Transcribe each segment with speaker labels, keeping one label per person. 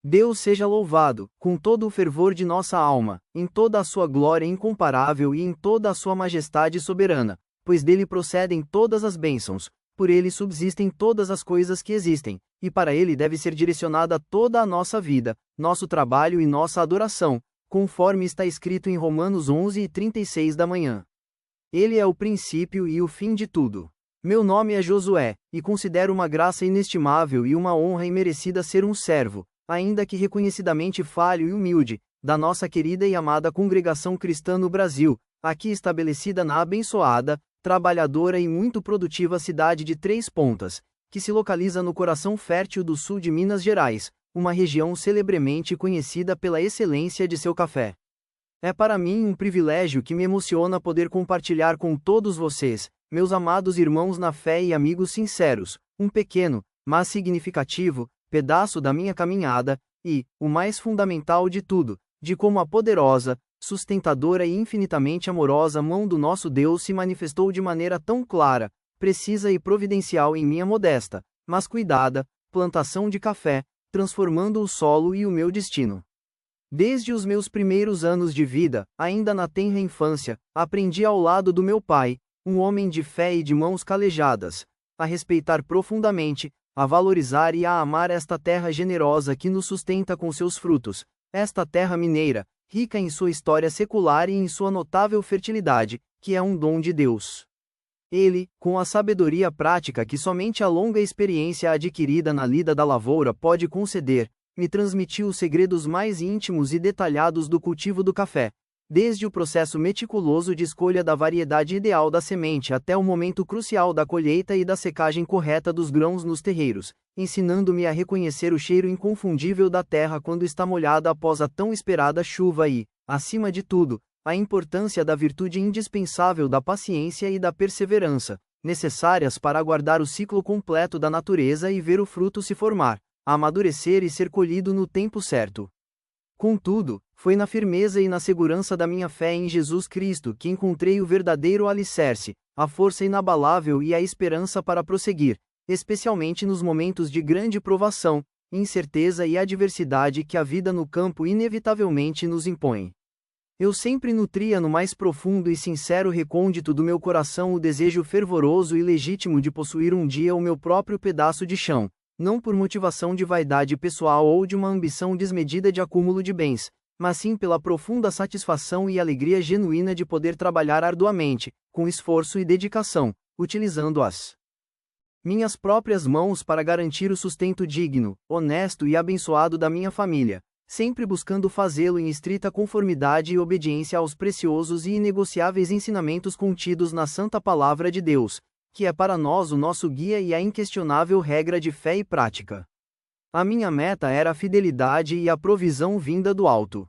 Speaker 1: Deus seja louvado, com todo o fervor de nossa alma, em toda a sua glória incomparável e em toda a sua majestade soberana, pois dele procedem todas as bênçãos, por ele subsistem todas as coisas que existem, e para ele deve ser direcionada toda a nossa vida, nosso trabalho e nossa adoração, conforme está escrito em Romanos 11:36 da manhã. Ele é o princípio e o fim de tudo. Meu nome é Josué, e considero uma graça inestimável e uma honra imerecida ser um servo, ainda que reconhecidamente falho e humilde, da nossa querida e amada congregação cristã no Brasil, aqui estabelecida na abençoada, trabalhadora e muito produtiva cidade de Três Pontas, que se localiza no coração fértil do sul de Minas Gerais, uma região celebremente conhecida pela excelência de seu café. É para mim um privilégio que me emociona poder compartilhar com todos vocês, meus amados irmãos na fé e amigos sinceros, um pequeno, mas significativo, pedaço da minha caminhada, e, o mais fundamental de tudo, de como a poderosa, sustentadora e infinitamente amorosa mão do nosso Deus se manifestou de maneira tão clara, precisa e providencial em minha modesta, mas cuidada, plantação de café, transformando o solo e o meu destino. Desde os meus primeiros anos de vida, ainda na tenra infância, aprendi ao lado do meu pai, um homem de fé e de mãos calejadas, a respeitar profundamente, a valorizar e a amar esta terra generosa que nos sustenta com seus frutos, esta terra mineira, rica em sua história secular e em sua notável fertilidade, que é um dom de Deus. Ele, com a sabedoria prática que somente a longa experiência adquirida na lida da lavoura pode conceder, me transmitiu os segredos mais íntimos e detalhados do cultivo do café, desde o processo meticuloso de escolha da variedade ideal da semente até o momento crucial da colheita e da secagem correta dos grãos nos terreiros, ensinando-me a reconhecer o cheiro inconfundível da terra quando está molhada após a tão esperada chuva e, acima de tudo, a importância da virtude indispensável da paciência e da perseverança, necessárias para aguardar o ciclo completo da natureza e ver o fruto se formar, amadurecer e ser colhido no tempo certo. Contudo, foi na firmeza e na segurança da minha fé em Jesus Cristo que encontrei o verdadeiro alicerce, a força inabalável e a esperança para prosseguir, especialmente nos momentos de grande provação, incerteza e adversidade que a vida no campo inevitavelmente nos impõe. Eu sempre nutria no mais profundo e sincero recôndito do meu coração o desejo fervoroso e legítimo de possuir um dia o meu próprio pedaço de chão, não por motivação de vaidade pessoal ou de uma ambição desmedida de acúmulo de bens, mas sim pela profunda satisfação e alegria genuína de poder trabalhar arduamente, com esforço e dedicação, utilizando as minhas próprias mãos para garantir o sustento digno, honesto e abençoado da minha família, sempre buscando fazê-lo em estrita conformidade e obediência aos preciosos e inegociáveis ensinamentos contidos na Santa Palavra de Deus, que é para nós o nosso guia e a inquestionável regra de fé e prática. A minha meta era a fidelidade e a provisão vinda do alto.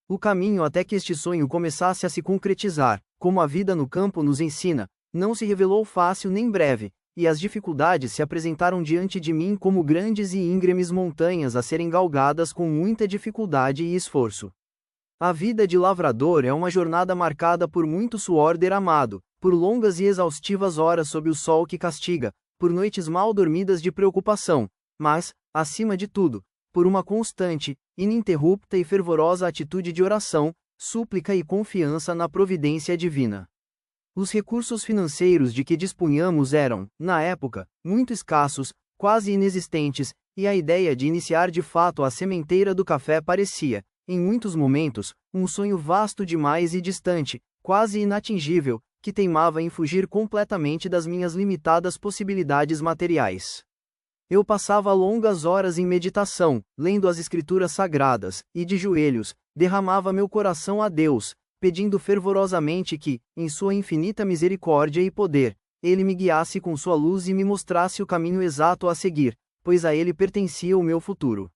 Speaker 1: O caminho até que este sonho começasse a se concretizar, como a vida no campo nos ensina, não se revelou fácil nem breve, e as dificuldades se apresentaram diante de mim como grandes e íngremes montanhas a serem galgadas com muita dificuldade e esforço. A vida de lavrador é uma jornada marcada por muito suor derramado, por longas e exaustivas horas sob o sol que castiga, por noites mal dormidas de preocupação, mas, acima de tudo, por uma constante, ininterrupta e fervorosa atitude de oração, súplica e confiança na providência divina. Os recursos financeiros de que dispunhamos eram, na época, muito escassos, quase inexistentes, e a ideia de iniciar de fato a sementeira do café parecia, em muitos momentos, um sonho vasto demais e distante, quase inatingível, que teimava em fugir completamente das minhas limitadas possibilidades materiais. Eu passava longas horas em meditação, lendo as Escrituras Sagradas, e de joelhos, derramava meu coração a Deus, pedindo fervorosamente que, em sua infinita misericórdia e poder, Ele me guiasse com sua luz e me mostrasse o caminho exato a seguir, pois a Ele pertencia o meu futuro.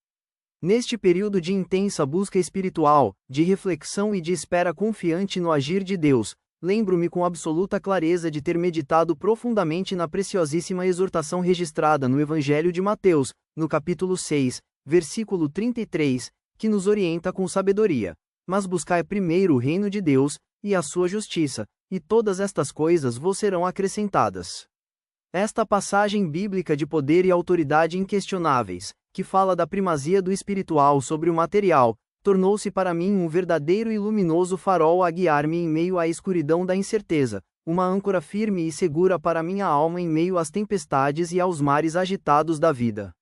Speaker 1: Neste período de intensa busca espiritual, de reflexão e de espera confiante no agir de Deus, lembro-me com absoluta clareza de ter meditado profundamente na preciosíssima exortação registrada no Evangelho de Mateus, no capítulo 6, versículo 33, que nos orienta com sabedoria. Mas buscai primeiro o reino de Deus, e a sua justiça, e todas estas coisas vos serão acrescentadas. Esta passagem bíblica de poder e autoridade inquestionáveis, que fala da primazia do espiritual sobre o material, tornou-se para mim um verdadeiro e luminoso farol a guiar-me em meio à escuridão da incerteza, uma âncora firme e segura para minha alma em meio às tempestades e aos mares agitados da vida.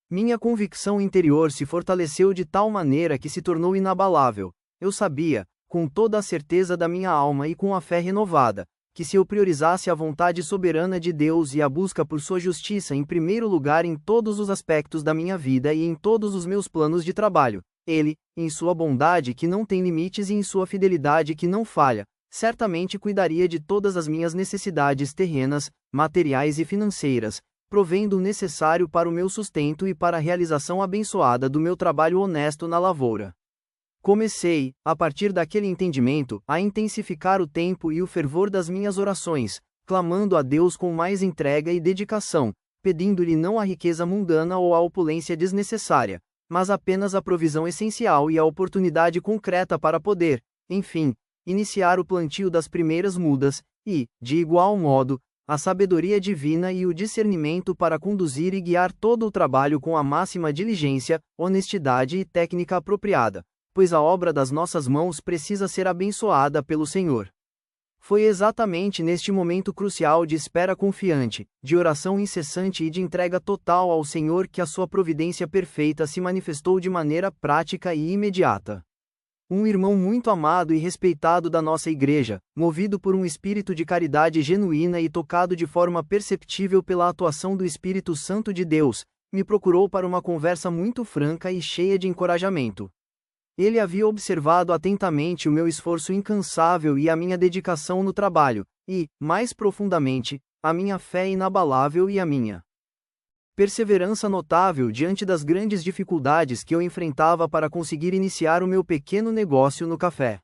Speaker 1: Minha convicção interior se fortaleceu de tal maneira que se tornou inabalável. Eu sabia, com toda a certeza da minha alma e com a fé renovada, que se eu priorizasse a vontade soberana de Deus e a busca por sua justiça em primeiro lugar em todos os aspectos da minha vida e em todos os meus planos de trabalho, Ele, em sua bondade que não tem limites e em sua fidelidade que não falha, certamente cuidaria de todas as minhas necessidades terrenas, materiais e financeiras, provendo o necessário para o meu sustento e para a realização abençoada do meu trabalho honesto na lavoura. Comecei, a partir daquele entendimento, a intensificar o tempo e o fervor das minhas orações, clamando a Deus com mais entrega e dedicação, pedindo-lhe não a riqueza mundana ou a opulência desnecessária, mas apenas a provisão essencial e a oportunidade concreta para poder, enfim, iniciar o plantio das primeiras mudas, e, de igual modo, a sabedoria divina e o discernimento para conduzir e guiar todo o trabalho com a máxima diligência, honestidade e técnica apropriada, pois a obra das nossas mãos precisa ser abençoada pelo Senhor. Foi exatamente neste momento crucial de espera confiante, de oração incessante e de entrega total ao Senhor que a sua providência perfeita se manifestou de maneira prática e imediata. Um irmão muito amado e respeitado da nossa igreja, movido por um espírito de caridade genuína e tocado de forma perceptível pela atuação do Espírito Santo de Deus, me procurou para uma conversa muito franca e cheia de encorajamento. Ele havia observado atentamente o meu esforço incansável e a minha dedicação no trabalho, e, mais profundamente, a minha fé inabalável e a minha perseverança notável diante das grandes dificuldades que eu enfrentava para conseguir iniciar o meu pequeno negócio no café.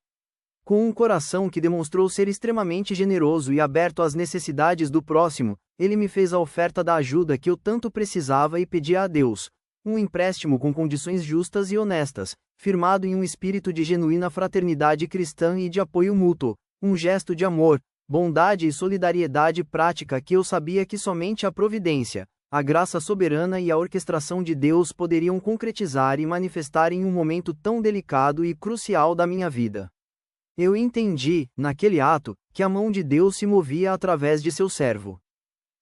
Speaker 1: Com um coração que demonstrou ser extremamente generoso e aberto às necessidades do próximo, ele me fez a oferta da ajuda que eu tanto precisava e pedia a Deus, um empréstimo com condições justas e honestas, firmado em um espírito de genuína fraternidade cristã e de apoio mútuo, um gesto de amor, bondade e solidariedade prática que eu sabia que somente a providência, a graça soberana e a orquestração de Deus poderiam concretizar e manifestar em um momento tão delicado e crucial da minha vida. Eu entendi, naquele ato, que a mão de Deus se movia através de seu servo.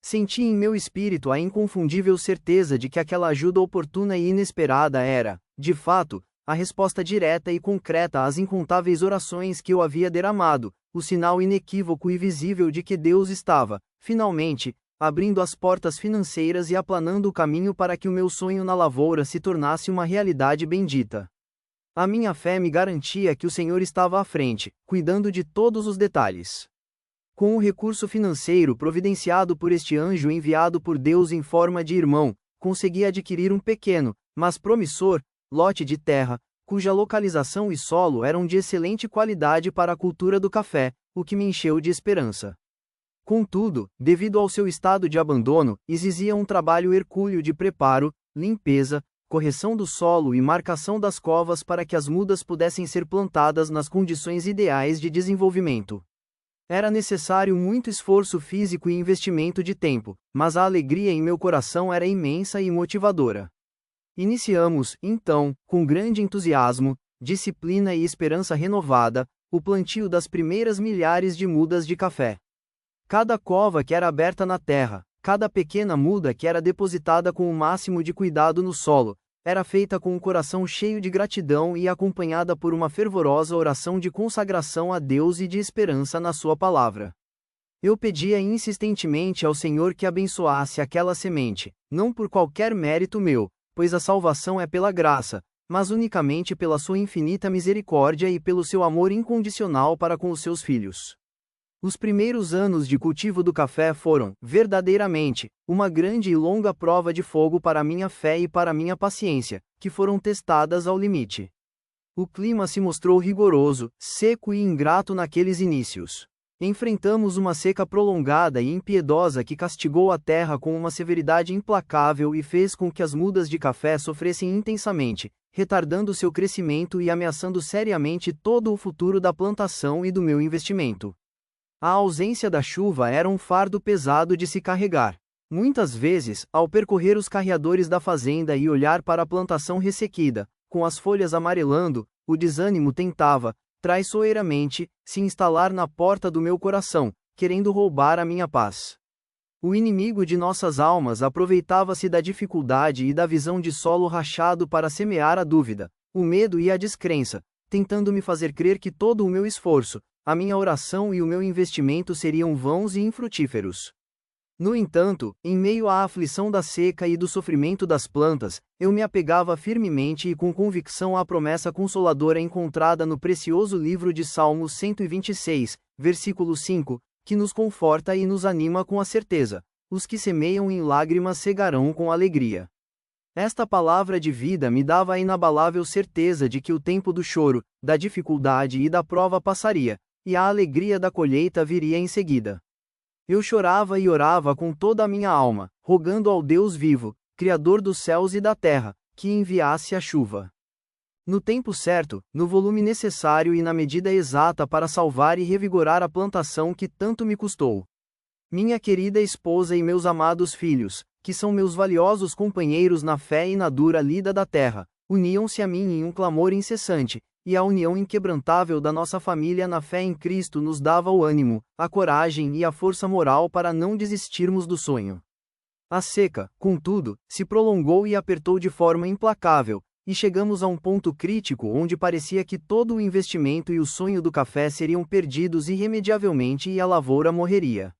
Speaker 1: Senti em meu espírito a inconfundível certeza de que aquela ajuda oportuna e inesperada era, de fato, a resposta direta e concreta às incontáveis orações que eu havia derramado, o sinal inequívoco e visível de que Deus estava, finalmente, abrindo as portas financeiras e aplanando o caminho para que o meu sonho na lavoura se tornasse uma realidade bendita. A minha fé me garantia que o Senhor estava à frente, cuidando de todos os detalhes. Com o recurso financeiro providenciado por este anjo enviado por Deus em forma de irmão, consegui adquirir um pequeno, mas promissor, lote de terra, cuja localização e solo eram de excelente qualidade para a cultura do café, o que me encheu de esperança. Contudo, devido ao seu estado de abandono, exigia um trabalho hercúleo de preparo, limpeza, correção do solo e marcação das covas para que as mudas pudessem ser plantadas nas condições ideais de desenvolvimento. Era necessário muito esforço físico e investimento de tempo, mas a alegria em meu coração era imensa e motivadora. Iniciamos, então, com grande entusiasmo, disciplina e esperança renovada, o plantio das primeiras milhares de mudas de café. Cada cova que era aberta na terra, cada pequena muda que era depositada com o máximo de cuidado no solo, era feita com um coração cheio de gratidão e acompanhada por uma fervorosa oração de consagração a Deus e de esperança na sua palavra. Eu pedia insistentemente ao Senhor que abençoasse aquela semente, não por qualquer mérito meu, pois a salvação é pela graça, mas unicamente pela sua infinita misericórdia e pelo seu amor incondicional para com os seus filhos. Os primeiros anos de cultivo do café foram, verdadeiramente, uma grande e longa prova de fogo para minha fé e para minha paciência, que foram testadas ao limite. O clima se mostrou rigoroso, seco e ingrato naqueles inícios. Enfrentamos uma seca prolongada e impiedosa que castigou a terra com uma severidade implacável e fez com que as mudas de café sofressem intensamente, retardando seu crescimento e ameaçando seriamente todo o futuro da plantação e do meu investimento. A ausência da chuva era um fardo pesado de se carregar. Muitas vezes, ao percorrer os carreadores da fazenda e olhar para a plantação ressequida, com as folhas amarelando, o desânimo tentava, traiçoeiramente, se instalar na porta do meu coração, querendo roubar a minha paz. O inimigo de nossas almas aproveitava-se da dificuldade e da visão de solo rachado para semear a dúvida, o medo e a descrença, tentando me fazer crer que todo o meu esforço, a minha oração e o meu investimento seriam vãos e infrutíferos. No entanto, em meio à aflição da seca e do sofrimento das plantas, eu me apegava firmemente e com convicção à promessa consoladora encontrada no precioso livro de Salmos 126, versículo 5, que nos conforta e nos anima com a certeza: os que semeiam em lágrimas cegarão com alegria. Esta palavra de vida me dava a inabalável certeza de que o tempo do choro, da dificuldade e da prova passaria, e a alegria da colheita viria em seguida. Eu chorava e orava com toda a minha alma, rogando ao Deus vivo, Criador dos céus e da terra, que enviasse a chuva. No tempo certo, no volume necessário e na medida exata para salvar e revigorar a plantação que tanto me custou. Minha querida esposa e meus amados filhos, que são meus valiosos companheiros na fé e na dura lida da terra, uniam-se a mim em um clamor incessante, e a união inquebrantável da nossa família na fé em Cristo nos dava o ânimo, a coragem e a força moral para não desistirmos do sonho. A seca, contudo, se prolongou e apertou de forma implacável, e chegamos a um ponto crítico onde parecia que todo o investimento e o sonho do café seriam perdidos irremediavelmente e a lavoura morreria.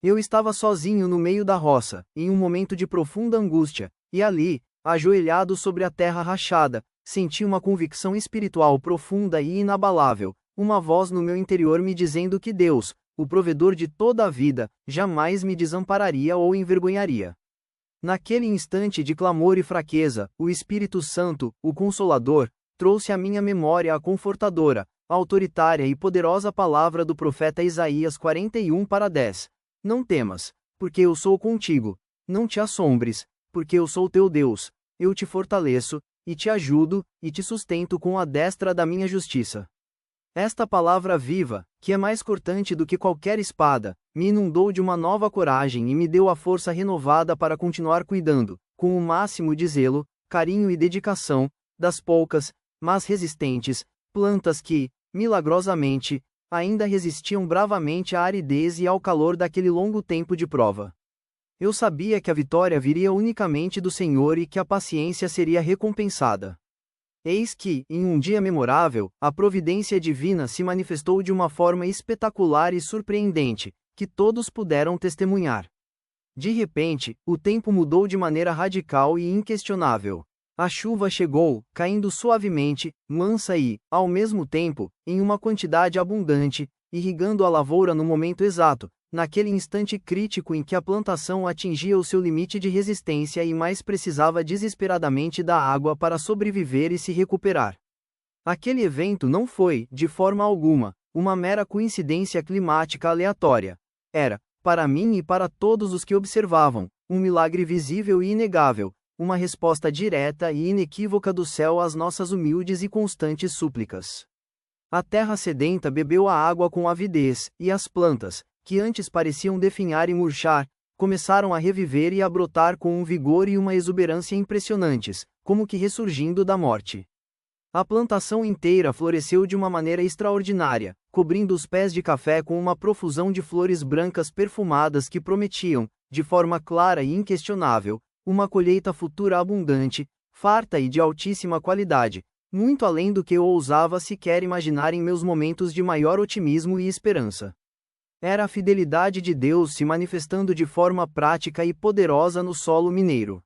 Speaker 1: Eu estava sozinho no meio da roça, em um momento de profunda angústia, e ali, ajoelhado sobre a terra rachada, senti uma convicção espiritual profunda e inabalável, uma voz no meu interior me dizendo que Deus, o provedor de toda a vida, jamais me desampararia ou envergonharia. Naquele instante de clamor e fraqueza, o Espírito Santo, o Consolador, trouxe à minha memória a confortadora, autoritária e poderosa palavra do profeta Isaías 41:10. Não temas, porque eu sou contigo, não te assombres, porque eu sou teu Deus, eu te fortaleço, e te ajudo, e te sustento com a destra da minha justiça. Esta palavra viva, que é mais cortante do que qualquer espada, me inundou de uma nova coragem e me deu a força renovada para continuar cuidando, com o máximo de zelo, carinho e dedicação, das poucas, mas resistentes, plantas que, milagrosamente, ainda resistiam bravamente à aridez e ao calor daquele longo tempo de prova. Eu sabia que a vitória viria unicamente do Senhor e que a paciência seria recompensada. Eis que, em um dia memorável, a providência divina se manifestou de uma forma espetacular e surpreendente, que todos puderam testemunhar. De repente, o tempo mudou de maneira radical e inquestionável. A chuva chegou, caindo suavemente, mansa e, ao mesmo tempo, em uma quantidade abundante, irrigando a lavoura no momento exato, naquele instante crítico em que a plantação atingia o seu limite de resistência e mais precisava desesperadamente da água para sobreviver e se recuperar. Aquele evento não foi, de forma alguma, uma mera coincidência climática aleatória. Era, para mim e para todos os que observavam, um milagre visível e inegável, uma resposta direta e inequívoca do céu às nossas humildes e constantes súplicas. A terra sedenta bebeu a água com avidez, e as plantas, que antes pareciam definhar e murchar, começaram a reviver e a brotar com um vigor e uma exuberância impressionantes, como que ressurgindo da morte. A plantação inteira floresceu de uma maneira extraordinária, cobrindo os pés de café com uma profusão de flores brancas perfumadas que prometiam, de forma clara e inquestionável, uma colheita futura abundante, farta e de altíssima qualidade, muito além do que eu ousava sequer imaginar em meus momentos de maior otimismo e esperança. Era a fidelidade de Deus se manifestando de forma prática e poderosa no solo mineiro.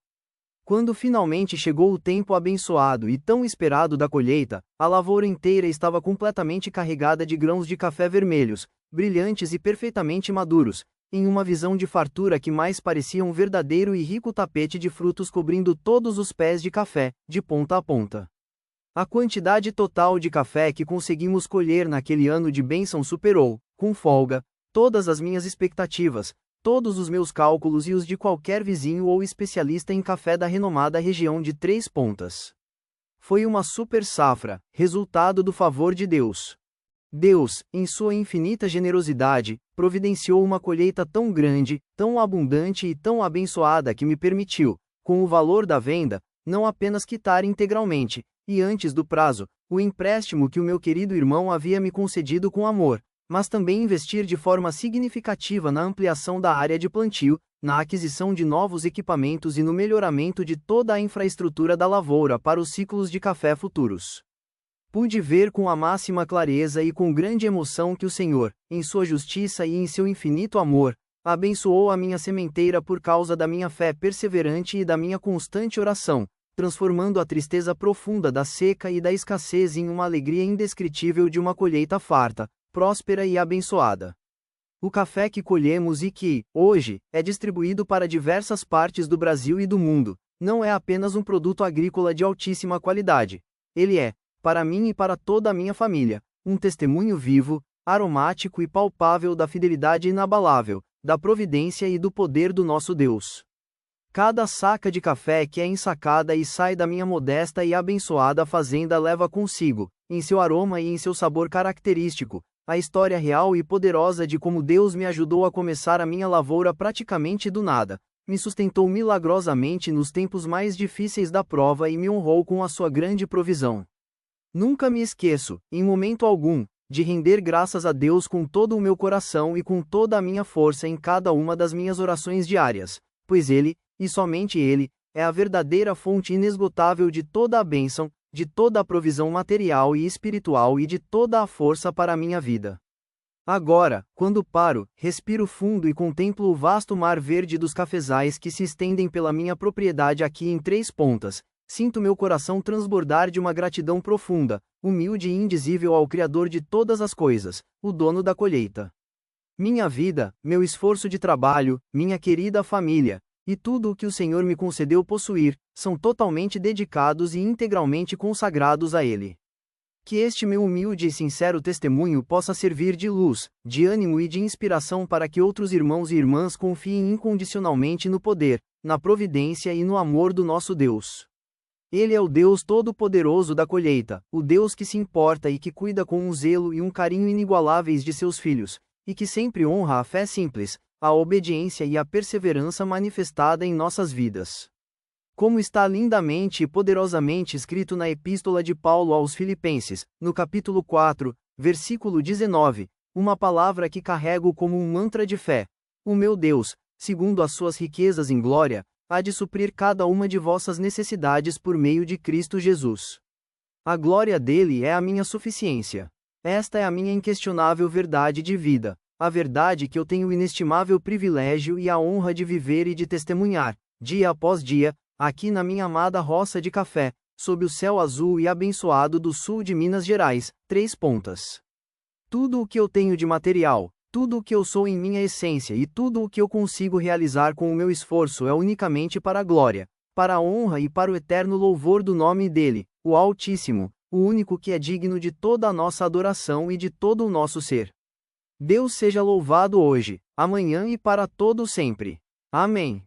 Speaker 1: Quando finalmente chegou o tempo abençoado e tão esperado da colheita, a lavoura inteira estava completamente carregada de grãos de café vermelhos, brilhantes e perfeitamente maduros, em uma visão de fartura que mais parecia um verdadeiro e rico tapete de frutos cobrindo todos os pés de café, de ponta a ponta. A quantidade total de café que conseguimos colher naquele ano de bênção superou, com folga, todas as minhas expectativas, todos os meus cálculos e os de qualquer vizinho ou especialista em café da renomada região de Três Pontas. Foi uma super safra, resultado do favor de Deus. Deus, em sua infinita generosidade, providenciou uma colheita tão grande, tão abundante e tão abençoada que me permitiu, com o valor da venda, não apenas quitar integralmente, e antes do prazo, o empréstimo que o meu querido irmão havia me concedido com amor, mas também investir de forma significativa na ampliação da área de plantio, na aquisição de novos equipamentos e no melhoramento de toda a infraestrutura da lavoura para os ciclos de café futuros. Pude ver com a máxima clareza e com grande emoção que o Senhor, em sua justiça e em seu infinito amor, abençoou a minha sementeira por causa da minha fé perseverante e da minha constante oração, transformando a tristeza profunda da seca e da escassez em uma alegria indescritível de uma colheita farta, próspera e abençoada. O café que colhemos e que, hoje, é distribuído para diversas partes do Brasil e do mundo, não é apenas um produto agrícola de altíssima qualidade. Ele é, para mim e para toda a minha família, um testemunho vivo, aromático e palpável da fidelidade inabalável, da providência e do poder do nosso Deus. Cada saca de café que é ensacada e sai da minha modesta e abençoada fazenda leva consigo, em seu aroma e em seu sabor característico, a história real e poderosa de como Deus me ajudou a começar a minha lavoura praticamente do nada, me sustentou milagrosamente nos tempos mais difíceis da prova e me honrou com a sua grande provisão. Nunca me esqueço, em momento algum, de render graças a Deus com todo o meu coração e com toda a minha força em cada uma das minhas orações diárias, pois Ele, e somente Ele, é a verdadeira fonte inesgotável de toda a bênção, de toda a provisão material e espiritual e de toda a força para a minha vida. Agora, quando paro, respiro fundo e contemplo o vasto mar verde dos cafezais que se estendem pela minha propriedade aqui em Três Pontas, sinto meu coração transbordar de uma gratidão profunda, humilde e indizível ao Criador de todas as coisas, o dono da colheita. Minha vida, meu esforço de trabalho, minha querida família, e tudo o que o Senhor me concedeu possuir, são totalmente dedicados e integralmente consagrados a Ele. Que este meu humilde e sincero testemunho possa servir de luz, de ânimo e de inspiração para que outros irmãos e irmãs confiem incondicionalmente no poder, na providência e no amor do nosso Deus. Ele é o Deus Todo-Poderoso da colheita, o Deus que se importa e que cuida com um zelo e um carinho inigualáveis de seus filhos, e que sempre honra a fé simples, a obediência e a perseverança manifestada em nossas vidas. Como está lindamente e poderosamente escrito na Epístola de Paulo aos Filipenses, no capítulo 4, versículo 19, uma palavra que carrego como um mantra de fé: o meu Deus, segundo as suas riquezas em glória, há de suprir cada uma de vossas necessidades por meio de Cristo Jesus. A glória dele é a minha suficiência. Esta é a minha inquestionável verdade de vida, a verdade que eu tenho o inestimável privilégio e a honra de viver e de testemunhar, dia após dia, aqui na minha amada roça de café, sob o céu azul e abençoado do sul de Minas Gerais, Três Pontas. Tudo o que eu tenho de material, tudo o que eu sou em minha essência e tudo o que eu consigo realizar com o meu esforço é unicamente para a glória, para a honra e para o eterno louvor do nome dele, o Altíssimo, o único que é digno de toda a nossa adoração e de todo o nosso ser. Deus seja louvado hoje, amanhã e para todo sempre. Amém.